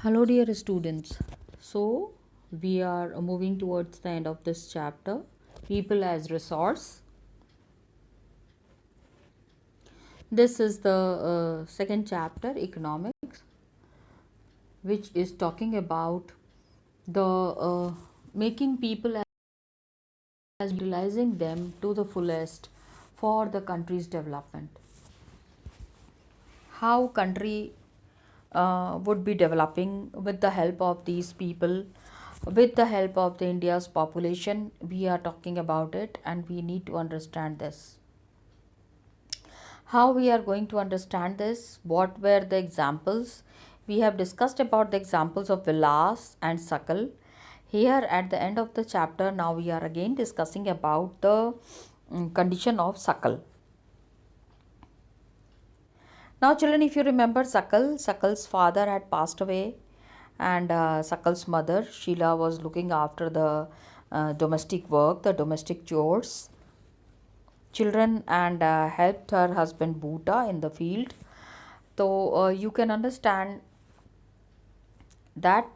Hello, dear students. So, we are moving towards the end of this chapter, People as Resource. This is the second chapter, Economics, which is talking about the making people as utilizing them to the fullest for the country's development. How country would be developing with the help of these people, with the help of the India's population. We are talking about it and we need to understand this. How we are going to understand this? What were the examples? We have discussed about the examples of Vilas and Sakal. Here at the end of the chapter, now we are again discussing about the condition of Sakal. Now, children, if you remember Sakal's father had passed away, and Sakal's mother, Sheila, was looking after the domestic work, the domestic chores, children, and helped her husband Bhuta in the field. So, you can understand that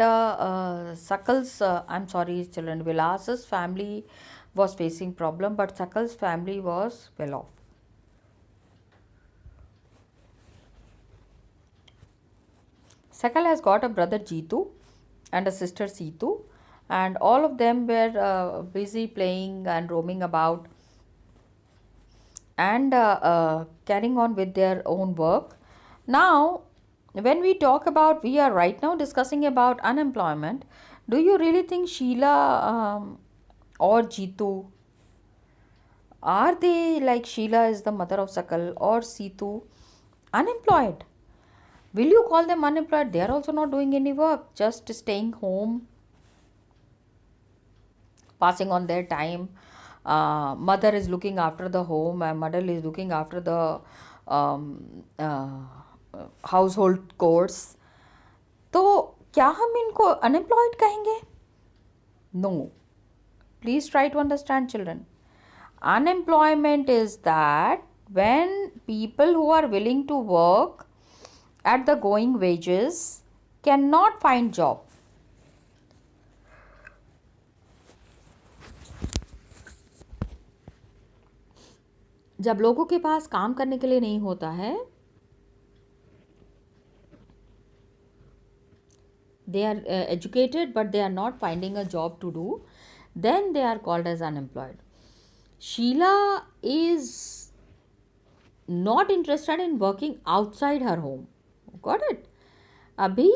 children, Vilas's family was facing problem, but Sakal's family was well off. Sakal has got a brother Jitu and a sister Situ, and all of them were busy playing and roaming about and carrying on with their own work. Now, when we talk about, we are right now discussing about unemployment. Do you really think Sheila or Jitu, are they like Sheila is the mother of Sakal or Situ, unemployed? Will you call them unemployed? They are also not doing any work, just staying home, passing on their time. Mother is looking after the home and mother is looking after the household chores. तो क्या हम इनको unemployed कहेंगे? No. Please try to understand, children. Unemployment is that when people who are willing to work at the going wages cannot find job. जब लोगों के पास काम करने के लिए नहीं होता है, they are educated but they are not finding a job to do, then they are called as unemployed. Sheila is not interested in working outside her home. Got it? अभी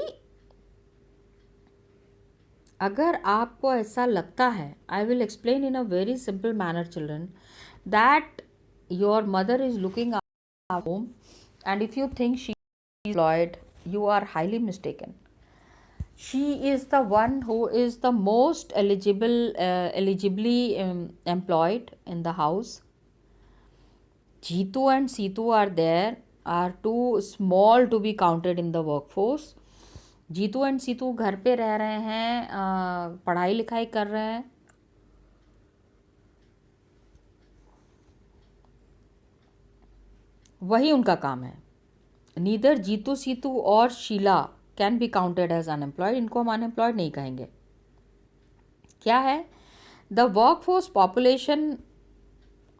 अगर आपको ऐसा लगता है, I will explain in a very simple manner, children, that your mother is looking after home, and if you think she is employed, you are highly mistaken. She is the one who is the most eligibly employed in the house. Jitu and Situ are there, are too small to be counted in the workforce. Jeetu and Seetu घर पे रह रहे हैं, पढ़ाई लिखाई कर रहे हैं. वही उनका काम है. नीदर जीतू सीतू और Sheela can be counted as unemployed. इनको हम अनएम्प्लॉयड नहीं कहेंगे. क्या है? द वर्कफोर्स पॉपुलेशन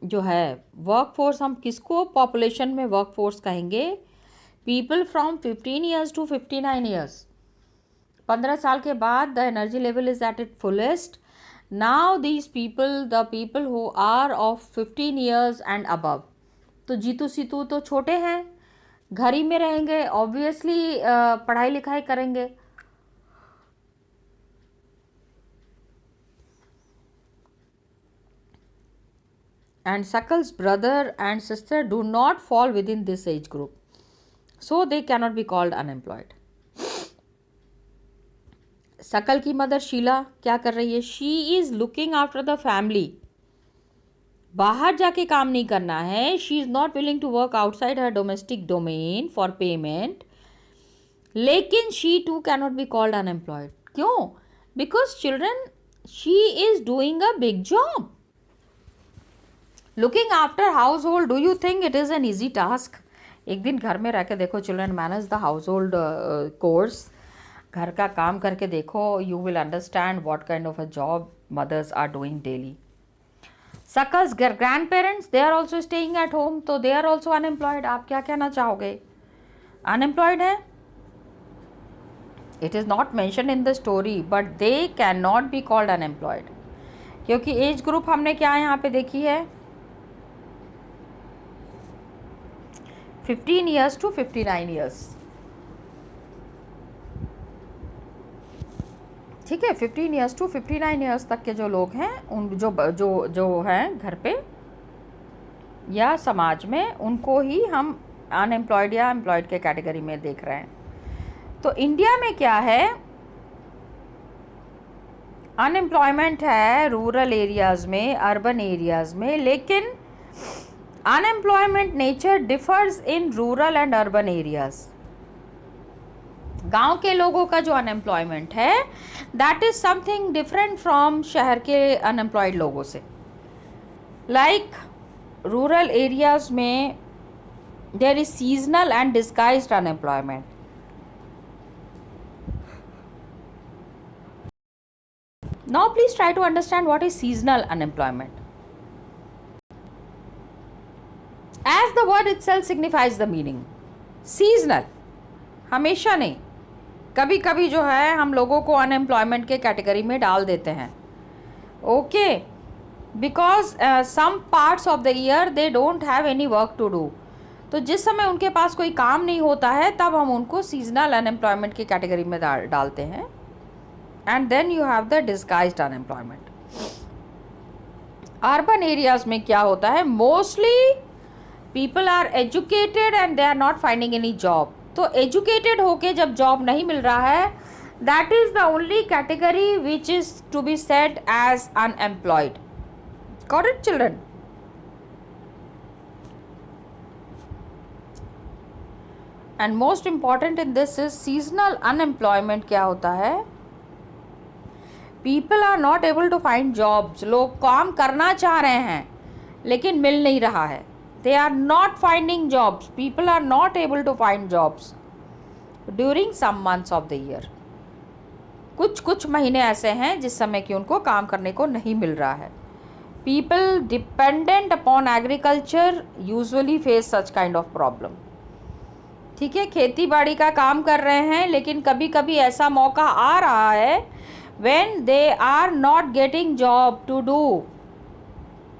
जो है, वर्कफोर्स हम किसको पॉपुलेशन में वर्कफोर्स कहेंगे? People from 15 years to 59 years. 15 साल के बाद the energy level is at it fullest. Now these people, the people who are of 15 years and above, तो जीतू सीतू तो छोटे हैं, घर ही में रहेंगे, ऑब्वियसली पढ़ाई लिखाई करेंगे. And Sakal's brother and sister do not fall within this age group, so they cannot be called unemployed. सकल की मदर शीला क्या कर रही है? She is looking after the family. बाहर जाके काम नहीं करना है. She is not willing to work outside her domestic domain for payment. लेकिन she too cannot be called unemployed. क्यों? Because children, she is doing a big job. Looking after household, do you think it is an easy task? एक दिन घर में रह के देखो children, manage the household chores. घर का काम करके देखो, you will understand what kind of a job mothers are doing daily. सकल्स grandparents, they are also staying at home, तो दे आर ऑल्सो अनएम्प्लॉयड. आप क्या कहना चाहोगे? अनएम्प्लॉयड है. It is not mention in the story but they can not be called unemployed, क्योंकि age group हमने क्या यहाँ पे देखी है, 15 ईयर्स टू 59 ईयर्स. ठीक है, 15 ईयर्स टू 59 ईयर्स तक के जो लोग हैं, उन जो हैं घर पे या समाज में, उनको ही हम अनएम्प्लॉयड या एम्प्लॉयड के कैटेगरी में देख रहे हैं. तो इंडिया में क्या है, अनएम्प्लॉयमेंट है रूरल एरियाज़ में, अर्बन एरियाज़ में, लेकिन unemployment nature differs in rural and urban areas. गांव के लोगों का जो अनएम्प्लॉयमेंट है that is something different from शहर के अनएम्प्लॉयड लोगों से. लाइक रूरल एरियाज में there is seasonal and disguised unemployment. Now please try to understand what is seasonal unemployment. As the word itself signifies the meaning. Seasonal, हमेशा नहीं, कभी कभी जो है हम लोगों को अनएम्प्लॉयमेंट के कैटेगरी में डाल देते हैं. Okay, because some parts of the year they don't have any work to do. तो जिस समय उनके पास कोई काम नहीं होता है तब हम उनको सीजनल अनएम्प्लॉयमेंट की कैटेगरी में डालते हैं. And then you have the disguised unemployment. Urban areas में क्या होता है, mostly people are educated and they are not finding any job. तो एजुकेटेड होके जब जॉब नहीं मिल रहा है, that is the only category which is to be said as unemployed. Got it children? And most important in this is seasonal unemployment. क्या होता है, people are not able to find jobs. लोग काम करना चाह रहे हैं लेकिन मिल नहीं रहा है. They are not finding jobs. People are not able to find jobs during some months of the year. कुछ महीने ऐसे हैं जिस समय कि उनको काम करने को नहीं मिल रहा है. People dependent upon agriculture usually face such kind of problem. ठीक है, खेती बाड़ी का काम कर रहे हैं लेकिन कभी कभी ऐसा मौका आ रहा है when they are not getting job to do.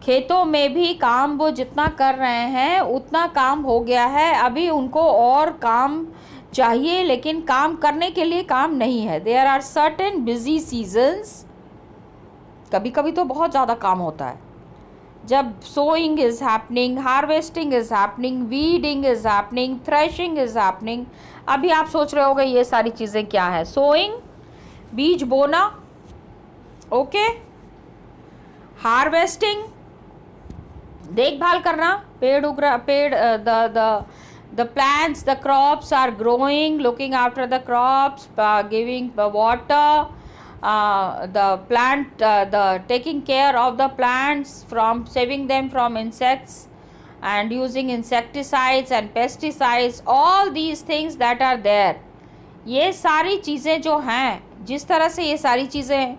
खेतों में भी काम वो जितना कर रहे हैं उतना काम हो गया है, अभी उनको और काम चाहिए लेकिन काम करने के लिए काम नहीं है. There are certain busy seasons. कभी कभी तो बहुत ज़्यादा काम होता है, जब sowing is happening, harvesting is happening, weeding is happening, threshing is happening. अभी आप सोच रहे होगे ये सारी चीज़ें क्या है. सोइंग, बीज बोना, ओके, हार्वेस्टिंग, देखभाल करना, पेड़ उग रहा, पेड़ the plants, the crops are growing, looking after the crops, giving the water, the plant, the taking care of the plants, from saving them from insects and using insecticides and pesticides, all these things that are there. ये सारी चीज़ें जो हैं, जिस तरह से ये सारी चीज़ें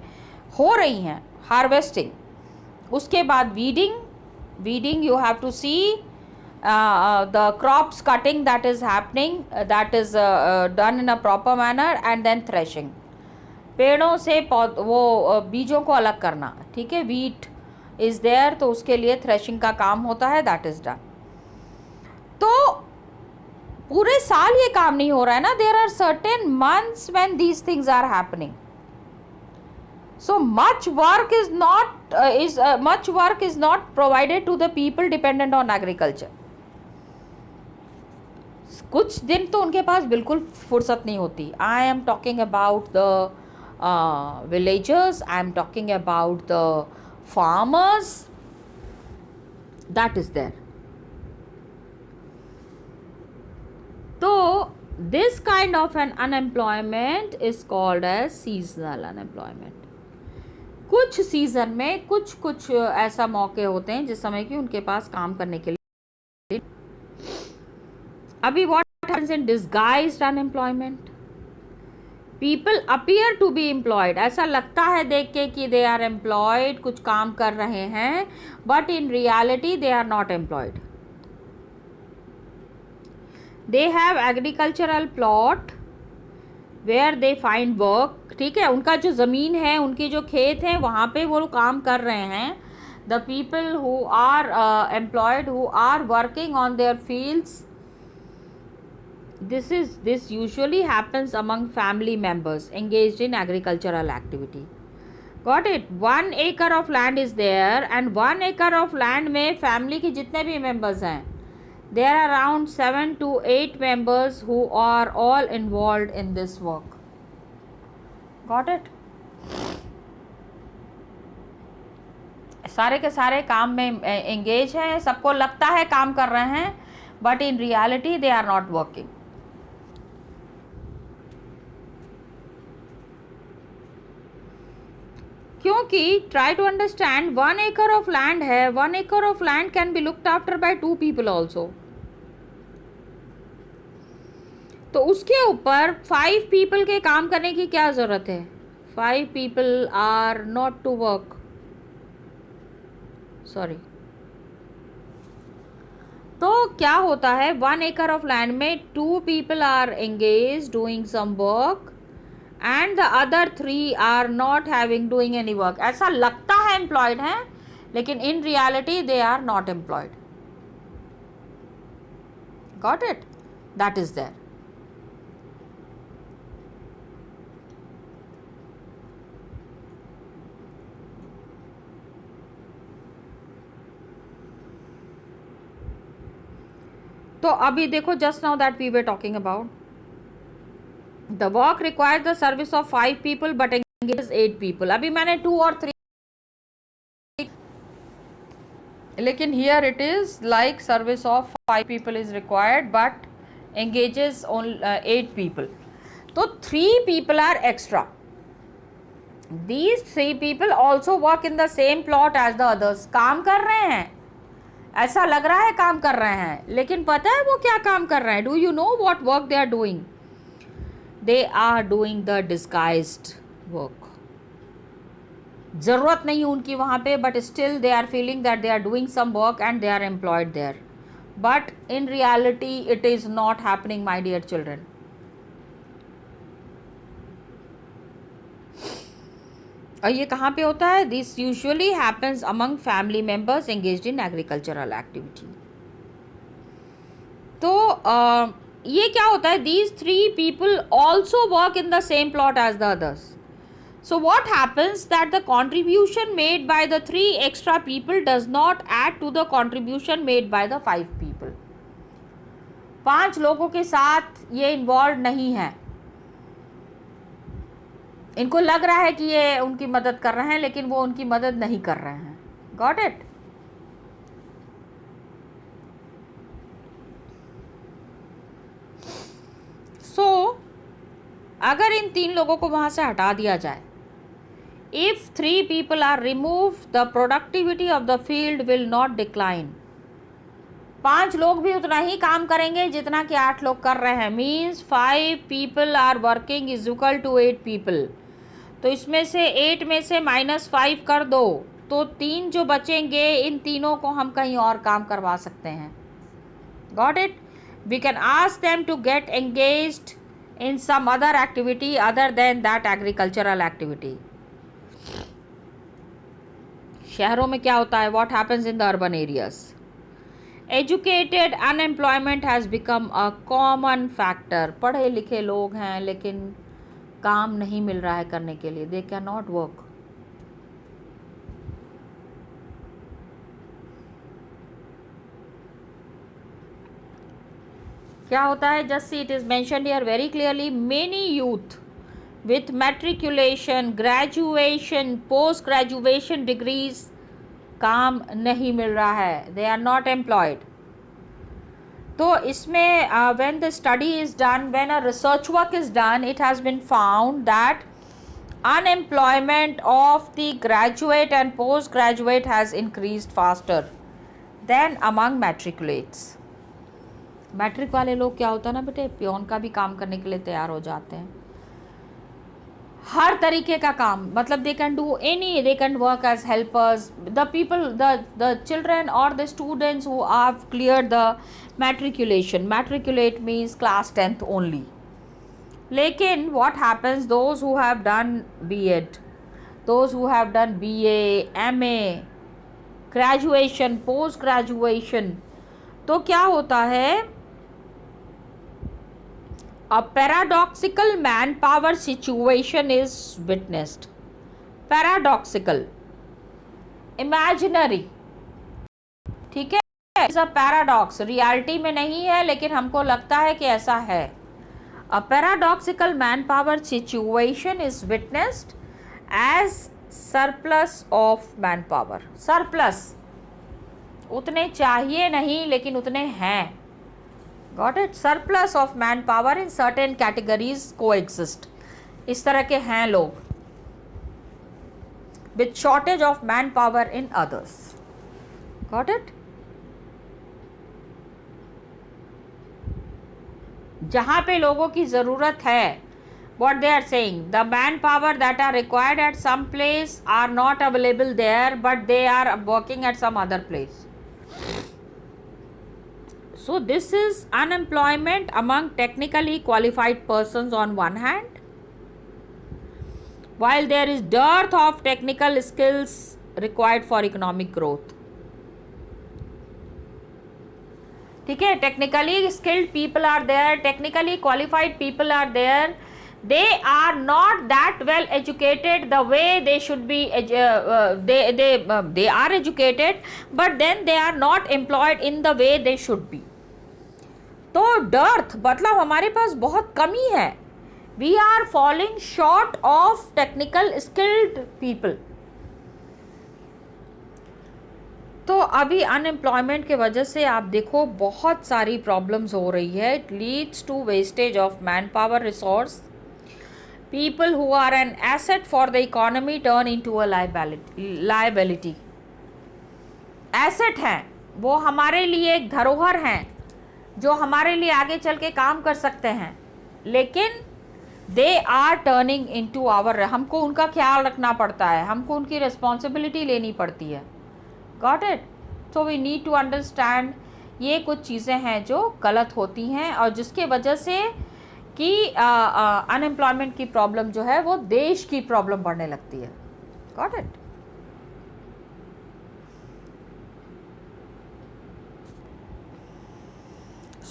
हो रही हैं, हार्वेस्टिंग, उसके बाद weeding you have to see the crops cutting that is happening, that is done in a proper manner, and then threshing. पेड़ों से वो बीजों को अलग करना, ठीक है, wheat is there, तो उसके लिए threshing का काम होता है, that is done. तो पूरे साल ये काम नहीं हो रहा है ना. there are certain months when these things are happening. So much work is not provided to the people dependent on agriculture. कुछ दिन तो उनके पास बिल्कुल फुर्सत नहीं होती. I am talking about the villagers, I am talking about the farmers, that is there. So this kind of an unemployment is called as seasonal unemployment. कुछ season में कुछ ऐसा मौके होते हैं जिस समय कि उनके पास काम करने के लिए. अभी what happens in disguised unemployment, people appear to be employed, ऐसा लगता है देख के कि दे आर एम्प्लॉयड, कुछ काम कर रहे हैं, but in reality they are not employed. They have agricultural plot where they find work. ठीक है, उनका जो ज़मीन है, उनकी जो खेत है, वहाँ पे वो काम कर रहे हैं. The people who are employed, who are working on their fields, this usually happens among family members engaged in agricultural activity. Got it? 1 acre of land is there, and 1 acre of land में family के जितने भी members हैं, there are around 7 to 8 members who are all involved in this work. Got it? सारे के सारे काम में engage हैं, सबको लगता है काम कर रहे हैं, but in reality they are not working. क्योंकि try to understand 1 acre of land है, 1 acre of land can be looked after by 2 people also. तो उसके ऊपर 5 people के काम करने की क्या जरूरत है? 5 people are not to work. Sorry. तो क्या होता है, 1 acre ऑफ लैंड में 2 people are engage doing some work and the other 3 are not having doing any work. ऐसा लगता है employed हैं, लेकिन in reality they are not employed. Got it? That is there. तो अभी देखो, just now that we were talking about, the work requires the service of 5 people but engages 8 people. अभी मैंने 2 और 3, लेकिन here it is like service of 5 people is required but engages only 8 people. तो 3 people are extra. These 3 people also work in the same plot as the others. काम कर रहे हैं, ऐसा लग रहा है काम कर रहे हैं, लेकिन पता है वो क्या काम कर रहे हैं? Do you know what work they are doing? They are doing the disguised work. ज़रूरत नहीं उनकी वहाँ पे, but still they are feeling that they are doing some work and they are employed there. But in reality it is not happening, my dear children. और ये कहाँ पे होता है? This usually happens among family members engaged in agricultural activity. तो ये क्या होता है? These 3 people also work in the same plot as the others. So what happens that the contribution made by the 3 extra people does not add to the contribution made by the 5 people. 5 लोगों के साथ ये involve नहीं है. इनको लग रहा है कि ये उनकी मदद कर रहे हैं, लेकिन वो उनकी मदद नहीं कर रहे हैं. Got it? So, अगर इन 3 लोगों को वहाँ से हटा दिया जाए, if 3 people are removed, the productivity of the field will not decline. 5 लोग भी उतना ही काम करेंगे जितना कि 8 लोग कर रहे हैं. Means 5 people are working is equal to 8 people. तो इसमें से 8 में से -5 कर दो, तो 3 जो बचेंगे, इन तीनों को हम कहीं और काम करवा सकते हैं. Got it? We can ask them to get engaged in some other activity other than that agricultural activity. शहरों में क्या होता है? What happens in the urban areas? Educated unemployment has become a common factor. पढ़े लिखे लोग हैं, लेकिन काम नहीं मिल रहा है करने के लिए. They cannot work. क्या होता है? Just see, it is mentioned here very clearly. Many youth with matriculation, graduation, post graduation degrees काम नहीं मिल रहा है. They are not employed. तो इसमें when the study is done, when a research work is done, it has been found that unemployment of the graduate and postgraduate has increased faster than among matriculates. Matric वाले लोग क्या होता है ना बेटे, peon का भी काम करने के लिए तैयार हो जाते हैं. हर तरीके का काम, मतलब they can do any, they can work as helpers, the people, the children और the students who have clear the matriculation, matriculate means class 10th only. लेकिन what happens, those who have done B.Ed, those who have done BA, MA, graduation, post graduation, तो क्या होता है, a paradoxical manpower situation is witnessed. Paradoxical, imaginary, ठीक है, is a paradox, reality में नहीं है लेकिन हमको लगता है कि ऐसा है. A paradoxical manpower situation is witnessed as surplus of manpower. Surplus, उतने चाहिए नहीं लेकिन उतने हैं. Got it? Surplus of manpower in certain categories coexist. इस तरह के हैं लोग. With shortage of manpower in others. Got it? जहाँ पे लोगों की ज़रूरत है, what they are saying, the manpower that are required at some place are not available there, but they are working at some other place. So this is unemployment among technically qualified persons on one hand, while there is dearth of technical skills required for economic growth. ठीक है, technically skilled people are there, technically qualified people are there, they are not that well educated the way they should be, they are educated but then they are not employed in the way they should be. तो dearth मतलब हमारे पास बहुत कमी है, we are falling short of technical skilled people. तो अभी unemployment के वजह से आप देखो बहुत सारी प्रॉब्लम्स हो रही है. It leads to wastage of man power resource. People who are an asset for the economy turn into a liability. Asset हैं, वो हमारे लिए एक धरोहर हैं जो हमारे लिए आगे चल के काम कर सकते हैं, लेकिन they are turning into our, हमको उनका ख्याल रखना पड़ता है, हमको उनकी रिस्पॉन्सिबिलिटी लेनी पड़ती है. Got it? So we need to understand ये कुछ चीज़ें हैं जो गलत होती हैं और जिसके वजह से कि अनएम्प्लॉयमेंट की प्रॉब्लम जो है वो देश की प्रॉब्लम बढ़ने लगती है. Got it?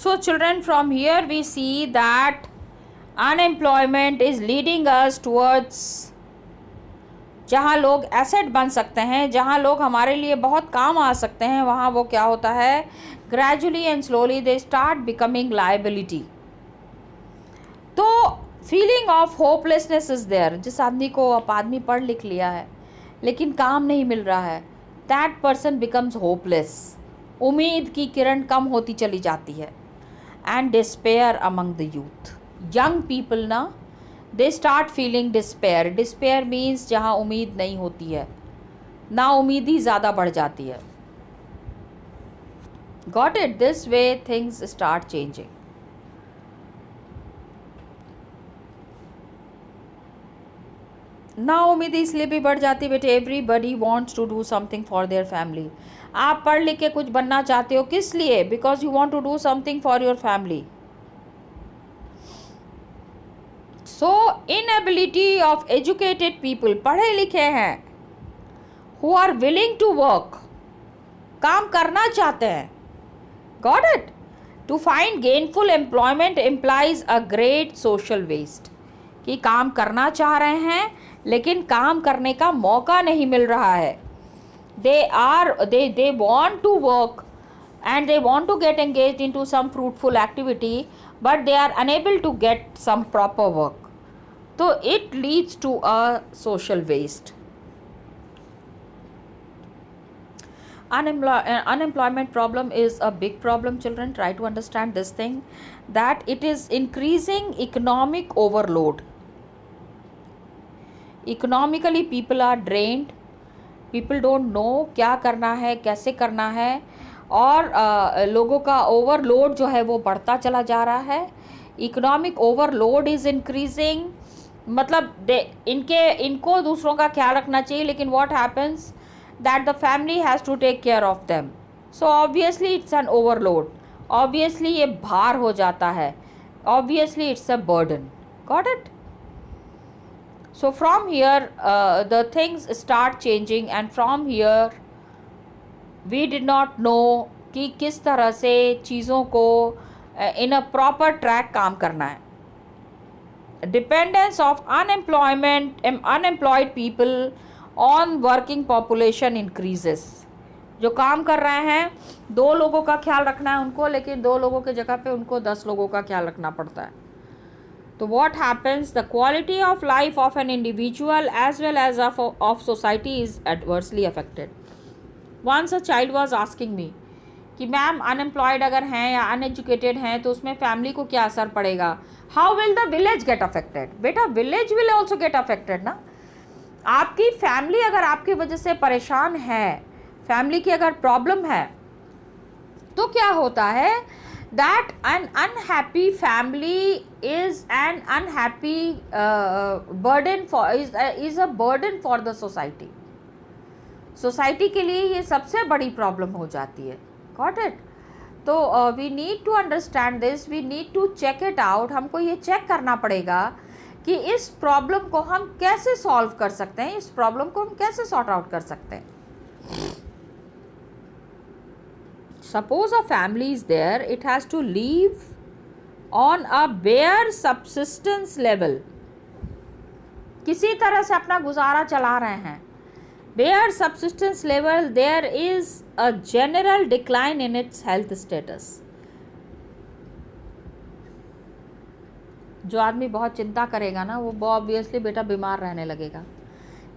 So children, from here we see that unemployment is leading us towards, जहाँ लोग एसेट बन सकते हैं, जहाँ लोग हमारे लिए बहुत काम आ सकते हैं, वहाँ वो क्या होता है, gradually and slowly they start becoming liability. तो feeling of hopelessness is there. जिस आदमी को आदमी पढ़ लिख लिया है लेकिन काम नहीं मिल रहा है, दैट पर्सन बिकम्स होपलेस. उम्मीद की किरण कम होती चली जाती है. And despair among the youth, young people ना, they start feeling despair. Despair means जहाँ उम्मीद नहीं होती है, ना उम्मीद ही ज़्यादा बढ़ जाती है. Got it? This way things start changing. ना उम्मीद इसलिए भी बढ़ जाती है बेटे, everybody wants to do something for their family. आप पढ़ लिख के कुछ बनना चाहते हो, किस लिए? Because you want to do something for your family. So inability of educated people, पढ़े लिखे हैं, who are willing to work, काम करना चाहते हैं. Got it? To find gainful employment implies a great social waste. कि काम करना चाह रहे हैं लेकिन काम करने का मौका नहीं मिल रहा है. they want to work and they want to get engaged into some fruitful activity, but they are unable to get some proper work. So it leads to a social waste. Unemployment problem is a big problem, children. Try to understand this thing, that it is increasing economic overload. Economically people are drained. People don't know क्या करना है, कैसे करना है, और लोगों का overload जो है वो बढ़ता चला जा रहा है. इकोनॉमिक ओवरलोड इज़ इंक्रीजिंग मतलब इनको दूसरों का ख्याल रखना चाहिए, लेकिन what happens that the family has to take care of them, so obviously it's an overload, obviously ये भार हो जाता है, obviously it's a burden. Got it? So from here the things start changing, and from here we did not know कि किस तरह से चीज़ों को इन अ प्रॉपर ट्रैक काम करना है. Dependence of unemployed people on working population increases. जो काम कर रहे हैं 2 लोगों का ख्याल रखना है उनको, लेकिन 2 लोगों की जगह पे उनको 10 लोगों का ख्याल रखना पड़ता है. So what happens? The quality of life of an individual as well as of society is adversely affected. Once a child was asking me कि मैम अनएम्प्लॉयड अगर हैं या अनएजुकेटेड हैं तो उसमें फैमिली को क्या असर पड़ेगा? How will the village get affected? बेटा village will also get affected ना. आपकी फैमिली अगर आपकी वजह से परेशान है, फैमिली की अगर प्रॉब्लम है, तो क्या होता है? That an unhappy family is an unhappy burden for is a burden for the society. Society के लिए ये सबसे बड़ी प्रॉब्लम हो जाती है. Got it? तो we need to understand this, we need to check it out. हमको ये चेक करना पड़ेगा कि इस प्रॉब्लम को हम कैसे सॉल्व कर सकते हैं, इस प्रॉब्लम को हम कैसे सॉर्ट आउट कर सकते हैं. Suppose a family is there, it has to live on a bare subsistence level. किसी तरह से अपना गुजारा चला रहे हैं. Bare subsistence level, there is a general decline in its health status. जो आदमी बहुत चिंता करेगा ना, वो ऑब्वियसली बेटा बीमार रहने लगेगा.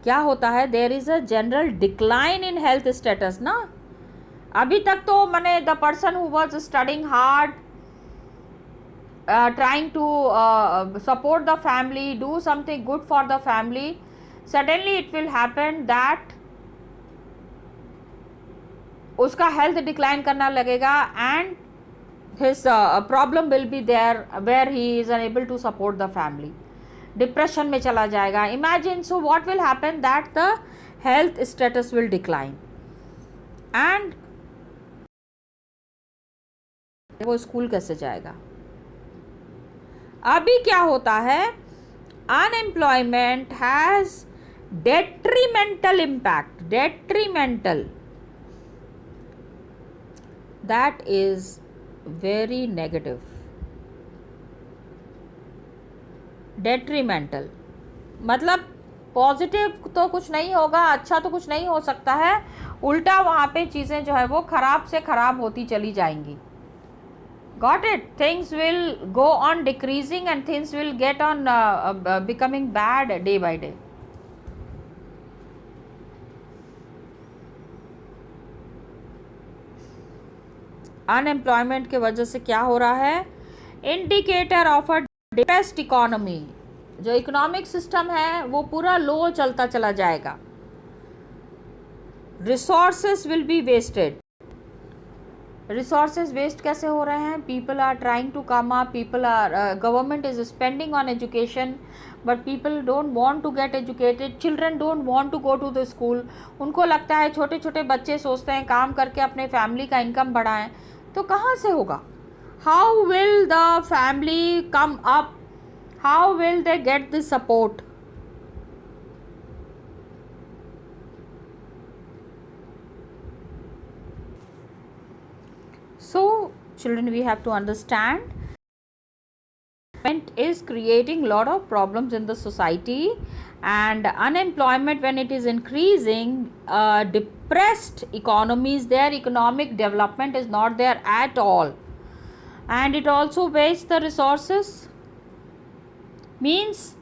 क्या होता है? There is a general decline in health status ना. अभी तक तो मैंने the person who was studying hard, trying to support the family, do something good for the family, suddenly it will happen that उसका हेल्थ डिक्लाइन करना लगेगा and his problem will be there where he is unable to support the family. Depression में चला जाएगा. Imagine. So what will happen that the health status will decline and वो school कैसे जाएगा? अभी क्या होता है? Unemployment has detrimental impact. Detrimental, that is very negative. Detrimental मतलब पॉजिटिव तो कुछ नहीं होगा, अच्छा तो कुछ नहीं हो सकता है, उल्टा वहाँ पे चीज़ें जो है वो खराब से खराब होती चली जाएंगी. Got it? Things will go on decreasing and things will get on becoming bad day by day. Unemployment के वजह से क्या हो रहा है? Indicator of a depressed economy. जो इकोनॉमिक सिस्टम है वो पूरा लो चलता चला जाएगा. Resources will be wasted. Resources waste कैसे हो रहे हैं? People are trying to come up, people are government is spending on education but people don't want to get educated. Children don't want to go to the school. उनको लगता है, छोटे छोटे बच्चे सोचते हैं काम करके अपने फैमिली का इनकम बढ़ाएं. तो कहाँ से होगा? How will the family come up? How will they get this support? So children, we have to understand unemployment is creating lot of problems in the society, and unemployment when it is increasing, depressed economies, their economic development is not there at all, and it also wastes the resources. Means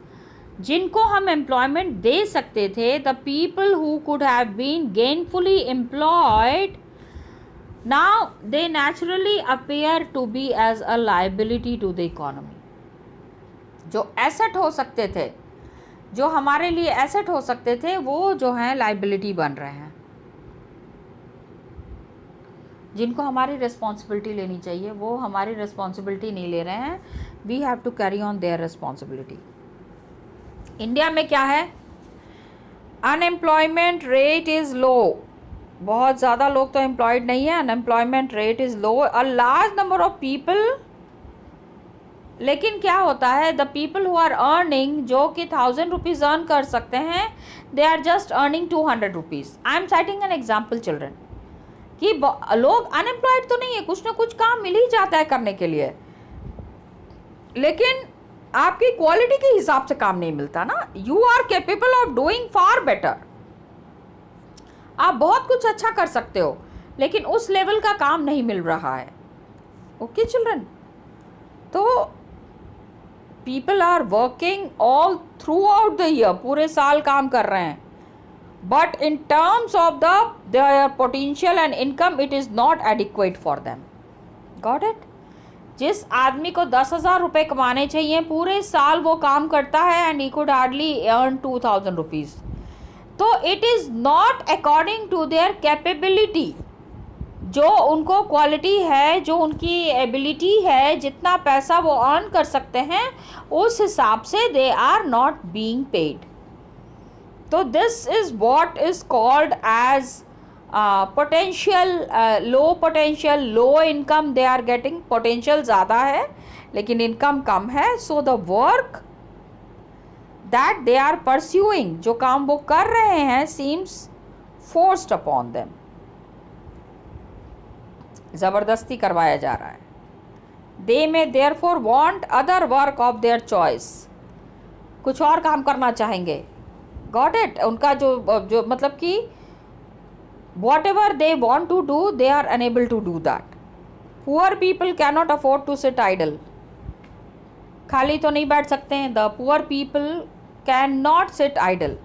जिनको हम employment दे सकते थे, the people who could have been gainfully employed, now they naturally appear to be as a liability to the economy. जो asset हो सकते थे, जो हमारे लिए एसेट हो सकते थे, वो जो हैं लाइबिलिटी बन रहे हैं. जिनको हमारी रिस्पॉन्सिबिलिटी लेनी चाहिए वो हमारी रिस्पॉन्सिबिलिटी नहीं ले रहे हैं. We have to carry on their responsibility. India में क्या है, अनएम्प्लॉयमेंट रेट इज लो, बहुत ज़्यादा लोग तो एम्प्लॉयड नहीं है, unemployment rate is low, a large number of people, लेकिन क्या होता है, the people who are earning, जो कि 1000 रुपीज़ अर्न कर सकते हैं, they are just earning 200 rupees. I am citing an example children, कि लोग अनएम्प्लॉयड तो नहीं है, कुछ ना कुछ काम मिल ही जाता है करने के लिए, लेकिन आपकी क्वालिटी के हिसाब से काम नहीं मिलता ना। You are capable of doing far better, आप बहुत कुछ अच्छा कर सकते हो, लेकिन उस लेवल का काम नहीं मिल रहा है। ओके चिल्ड्रन, तो people are working all throughout the year, पूरे साल काम कर रहे हैं, but in terms of the their potential and income it is not adequate for them. Got it? जिस आदमी को 10,000 रुपये कमाने चाहिए, पूरे साल वो काम करता है and he could hardly earn 2000 rupees, तो it is not according to their capability, जो उनको क्वालिटी है, जो उनकी एबिलिटी है, जितना पैसा वो अर्न कर सकते हैं, उस हिसाब से they are not being paid. तो this is what is called as potential, low potential, low income they are getting. Potential ज़्यादा है लेकिन इनकम कम है, so the work that they are pursuing, जो काम वो कर रहे हैं, सीम्स फोर्स्ड अपॉन देम, ज़बरदस्ती करवाया जा रहा है। They may therefore want other work of their choice, कुछ और काम करना चाहेंगे। Got it? उनका जो मतलब कि whatever they want to do, they are unable to do that. Poor people cannot afford to sit idle. खाली तो नहीं बैठ सकते हैं। The poor people cannot sit idle.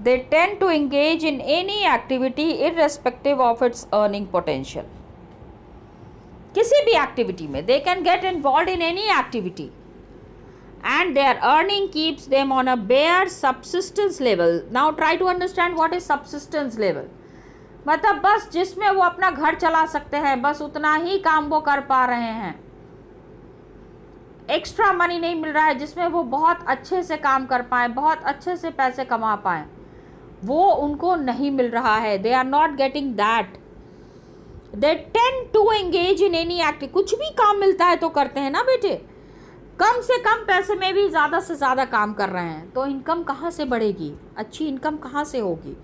They tend to engage in any activity irrespective of its earning potential. किसी भी activity में they can get involved in any activity, and their earning keeps them on a bare subsistence level. Now try to understand what is subsistence level. मतलब बस जिसमें वो अपना घर चला सकते हैं, बस उतना ही काम वो कर पा रहे हैं, एक्स्ट्रा मनी नहीं मिल रहा है जिसमें वो बहुत अच्छे से काम कर पाए, बहुत अच्छे से पैसे कमा पाए, वो उनको नहीं मिल रहा है। They are not getting that. They tend to engage in any activity, कुछ भी काम मिलता है तो करते हैं ना बेटे, कम से कम पैसे में भी ज़्यादा से ज़्यादा काम कर रहे हैं, तो इनकम कहाँ से बढ़ेगी, अच्छी इनकम कहाँ से होगी?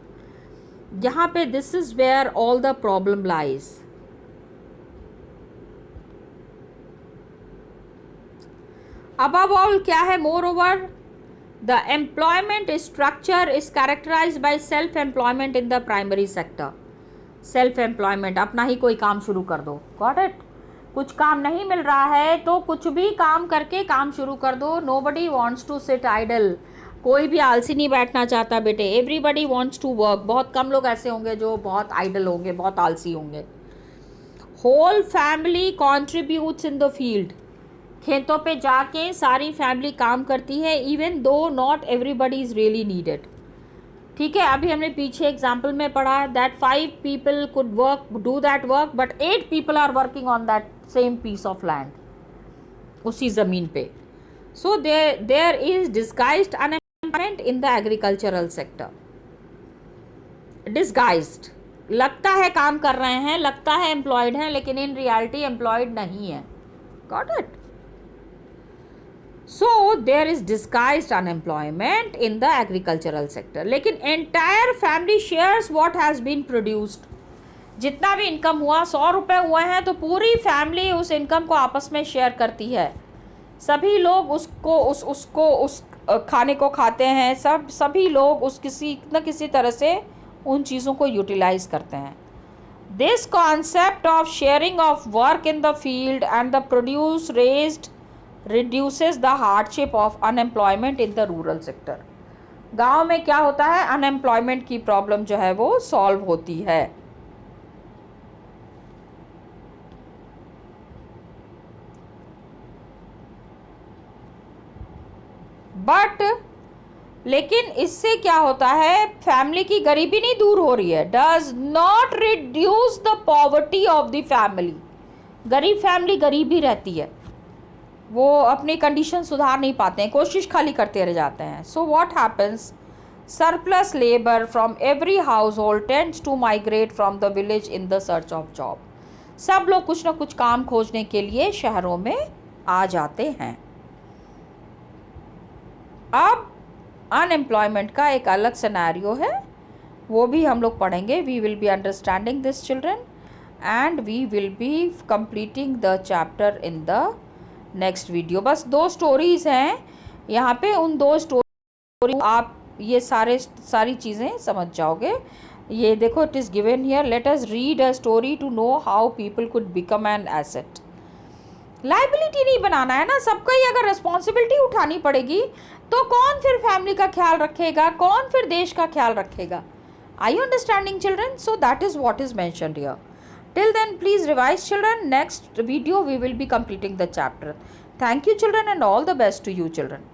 यहाँ पे this is where all the problem lies. Above all क्या है, moreover the employment structure is characterised by self employment in the primary sector. Self employment, अपना ही कोई काम शुरू कर दो। Got it? कुछ काम नहीं मिल रहा है तो कुछ भी काम करके काम शुरू कर दो। Nobody wants to sit idle, कोई भी आलसी नहीं बैठना चाहता बेटे। Everybody wants to work. बहुत कम लोग ऐसे होंगे जो बहुत आइडल होंगे, बहुत आलसी होंगे। Whole family contributes in the field, खेतों पे जाके सारी फैमिली काम करती है, even though not everybody is really needed. ठीक है, अभी हमने पीछे एग्जाम्पल में पढ़ा that 5 people could work do that work, but 8 people are working on that same piece of land, उसी ज़मीन पे। So there is disguised unemployment in the agricultural sector. Disguised, लगता है काम कर रहे हैं, लगता है एम्प्लॉयड हैं, लेकिन इन रियलिटी एम्प्लॉयड नहीं है। Got it? So there is disguised unemployment in the agricultural sector. लेकिन entire family shares what has been produced. जितना भी इनकम हुआ, 100 रुपये हुए हैं तो पूरी फैमिली उस इनकम को आपस में शेयर करती है। सभी लोग उस खाने को खाते हैं, सभी लोग उस किसी न किसी तरह से उन चीज़ों को यूटिलाइज करते हैं। This concept of sharing of work in the field and the produce raised reduces the hardship of unemployment in the rural sector. गांव में क्या होता है, अनएम्प्लॉयमेंट की प्रॉब्लम जो है वो सॉल्व होती है। बट लेकिन इससे क्या होता है, फैमिली की गरीबी नहीं दूर हो रही है। Does not reduce the poverty of the family. गरीब फैमिली गरीब ही रहती है। वो अपनी कंडीशन सुधार नहीं पाते हैं, कोशिश खाली करते रह जाते हैं. So what happens, surplus labor from every household tends to migrate from the village in the search of job. सब लोग कुछ ना कुछ काम खोजने के लिए शहरों में आ जाते हैं. अब अनएम्प्लॉयमेंट का एक अलग सिनेरियो है, वो भी हम लोग पढ़ेंगे. We will be understanding this children and we will be completing the chapter in the next video. बस 2 स्टोरीज हैं यहाँ पे, उन 2 स्टोरी आप ये सारी चीज़ें समझ जाओगे. ये देखो, it is given here, let us read a story to know how people could become an asset. Liability नहीं बनाना है ना, सबको ही अगर रिस्पॉन्सिबिलिटी उठानी पड़ेगी तो कौन फिर फैमिली का ख्याल रखेगा, कौन फिर देश का ख्याल रखेगा. Are you understanding children? So that is what is mentioned here. Till then, please revise children. Next video we will be completing the chapter. Thank you children and all the best to you children.